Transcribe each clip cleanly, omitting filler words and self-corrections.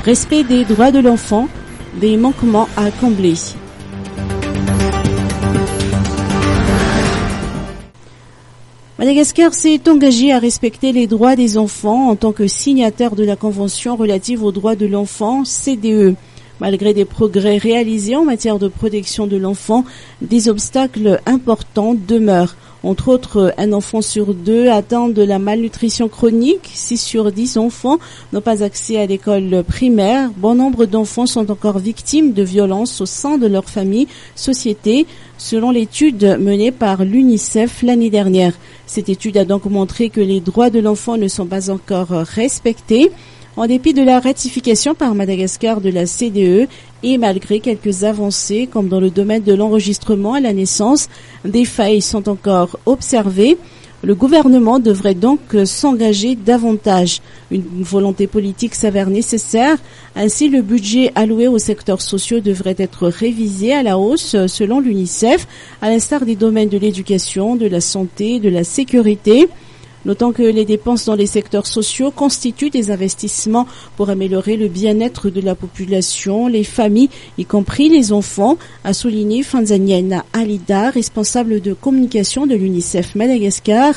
Respect des droits de l'enfant, des manquements à combler. Madagascar s'est engagé à respecter les droits des enfants en tant que signataire de la Convention relative aux droits de l'enfant, CDE. Malgré des progrès réalisés en matière de protection de l'enfant, des obstacles importants demeurent. Entre autres, un enfant sur 2 atteint de la malnutrition chronique, 6 sur 10 enfants n'ont pas accès à l'école primaire, bon nombre d'enfants sont encore victimes de violences au sein de leur famille, société, selon l'étude menée par l'UNICEF l'année dernière. Cette étude a donc montré que les droits de l'enfant ne sont pas encore respectés. En dépit de la ratification par Madagascar de la CDE et malgré quelques avancées comme dans le domaine de l'enregistrement à la naissance, des failles sont encore observées. Le gouvernement devrait donc s'engager davantage. Une volonté politique s'avère nécessaire. Ainsi, le budget alloué aux secteurs sociaux devrait être révisé à la hausse selon l'UNICEF, à l'instar des domaines de l'éducation, de la santé, de la sécurité. Notons que les dépenses dans les secteurs sociaux constituent des investissements pour améliorer le bien-être de la population, les familles, y compris les enfants, a souligné Fanzaniana Alida, responsable de communication de l'UNICEF Madagascar.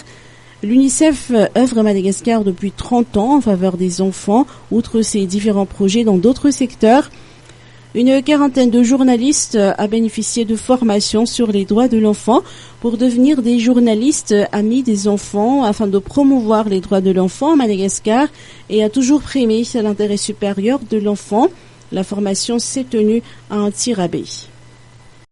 L'UNICEF œuvre à Madagascar depuis 30 ans en faveur des enfants, outre ses différents projets dans d'autres secteurs. Une quarantaine de journalistes a bénéficié de formations sur les droits de l'enfant pour devenir des journalistes amis des enfants afin de promouvoir les droits de l'enfant à Madagascar et a toujours primé l'intérêt supérieur de l'enfant. La formation s'est tenue à Antirabé.